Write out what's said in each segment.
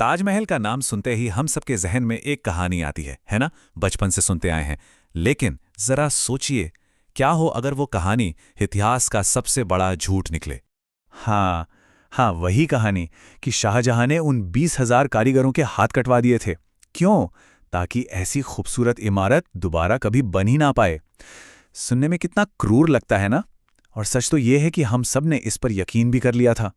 ताजमहल का नाम सुनते ही हम सबके जहन में एक कहानी आती है ना? बचपन से सुनते आए हैं। लेकिन जरा सोचिए, क्या हो अगर वो कहानी इतिहास का सबसे बड़ा झूठ निकले। हाँ हाँ, वही कहानी कि शाहजहां ने उन 20,000 कारीगरों के हाथ कटवा दिए थे। क्यों? ताकि ऐसी खूबसूरत इमारत दोबारा कभी बन ही ना पाए। सुनने में कितना क्रूर लगता है ना? और सच तो ये है कि हम सब ने इस पर यकीन भी कर लिया था।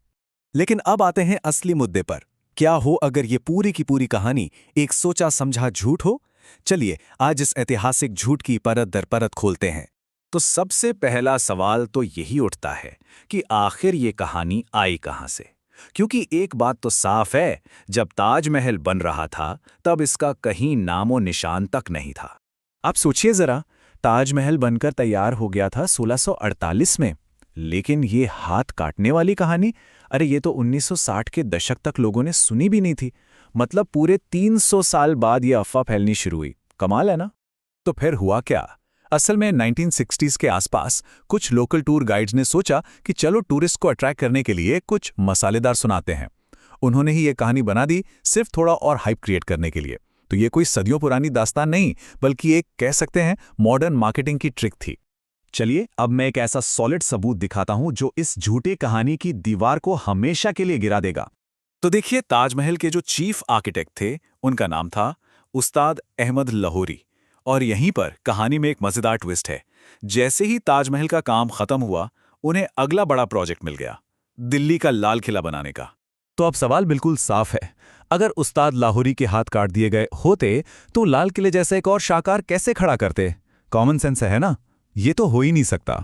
लेकिन अब आते हैं असली मुद्दे पर। क्या हो अगर ये पूरी की पूरी कहानी एक सोचा समझा झूठ हो? चलिए आज इस ऐतिहासिक झूठ की परत दर परत खोलते हैं। तो सबसे पहला सवाल तो यही उठता है कि आखिर ये कहानी आई कहां से? क्योंकि एक बात तो साफ है, जब ताजमहल बन रहा था तब इसका कहीं नामो निशान तक नहीं था। आप सोचिए जरा, ताजमहल बनकर तैयार हो गया था 1648 में। लेकिन ये हाथ काटने वाली कहानी, अरे ये तो 1960 के दशक तक लोगों ने सुनी भी नहीं थी। मतलब पूरे 300 साल बाद ये अफवाह फैलनी शुरू हुई। कमाल है ना? तो फिर हुआ क्या? असल में 1960s के आसपास कुछ लोकल टूर गाइड्स ने सोचा कि चलो टूरिस्ट को अट्रैक्ट करने के लिए कुछ मसालेदार सुनाते हैं। उन्होंने ही ये कहानी बना दी सिर्फ थोड़ा और हाइप क्रिएट करने के लिए। तो ये कोई सदियों पुरानी दास्तान नहीं, बल्कि एक कह सकते हैं मॉडर्न मार्केटिंग की ट्रिक थी। चलिए अब मैं एक ऐसा सॉलिड सबूत दिखाता हूं जो इस झूठे कहानी की दीवार को हमेशा के लिए गिरा देगा। तो देखिए, ताजमहल के जो चीफ आर्किटेक्ट थे उनका नाम था उस्ताद अहमद लाहौरी। और यहीं पर कहानी में एक मजेदार ट्विस्ट है। जैसे ही ताजमहल का काम खत्म हुआ, उन्हें अगला बड़ा प्रोजेक्ट मिल गया, दिल्ली का लाल किला बनाने का। तो अब सवाल बिल्कुल साफ है, अगर उस्ताद लाहौरी के हाथ काट दिए गए होते तो लाल किले जैसा एक और शाकार कैसे खड़ा करते? कॉमन सेंस है ना? ये तो हो ही नहीं सकता।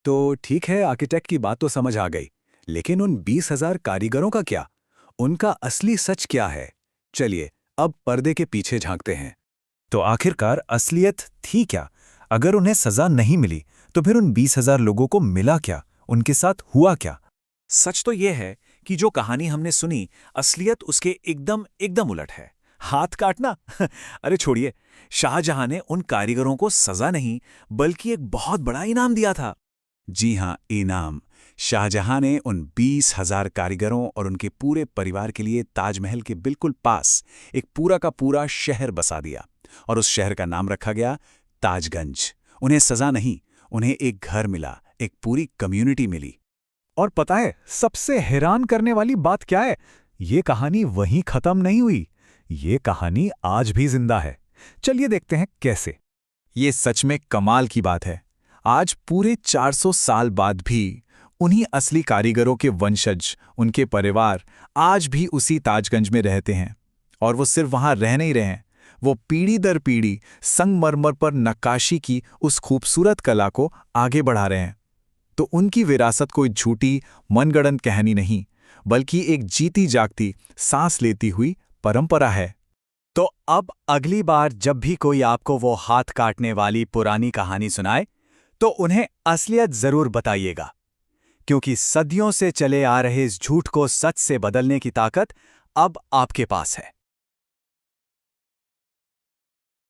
तो ठीक है, आर्किटेक्ट की बात तो समझ आ गई, लेकिन उन 20,000 कारीगरों का क्या? उनका असली सच क्या है? चलिए अब पर्दे के पीछे झांकते हैं। तो आखिरकार असलियत थी क्या? अगर उन्हें सजा नहीं मिली तो फिर उन 20,000 लोगों को मिला क्या? उनके साथ हुआ क्या? सच तो यह है कि जो कहानी हमने सुनी, असलियत उसके एकदम एकदम उलट है। हाथ काटना अरे छोड़िए, शाहजहां ने उन कारीगरों को सजा नहीं बल्कि एक बहुत बड़ा इनाम दिया था। जी हाँ, इनाम। शाहजहां ने उन 20,000 कारीगरों और उनके पूरे परिवार के लिए ताजमहल के बिल्कुल पास एक पूरा का पूरा शहर बसा दिया, और उस शहर का नाम रखा गया ताजगंज। उन्हें सजा नहीं, उन्हें एक घर मिला, एक पूरी कम्युनिटी मिली। और पता है सबसे हैरान करने वाली बात क्या है? ये कहानी वहीं खत्म नहीं हुई। ये कहानी आज भी जिंदा है। चलिए देखते हैं कैसे। ये सच में कमाल की बात है। आज पूरे 400 साल बाद भी उन्हीं असली कारीगरों के वंशज, उनके परिवार आज भी उसी ताजगंज में रहते हैं। और वो सिर्फ वहां रह नहीं रहे हैं, वो पीढ़ी दर पीढ़ी संगमरमर पर नक्काशी की उस खूबसूरत कला को आगे बढ़ा रहे हैं। तो उनकी विरासत कोई झूठी मनगढ़ंत कहानी नहीं, बल्कि एक जीती जागती सांस लेती हुई परंपरा है। तो अब अगली बार जब भी कोई आपको वो हाथ काटने वाली पुरानी कहानी सुनाए, तो उन्हें असलियत जरूर बताइएगा, क्योंकि सदियों से चले आ रहे इस झूठ को सच से बदलने की ताकत अब आपके पास है।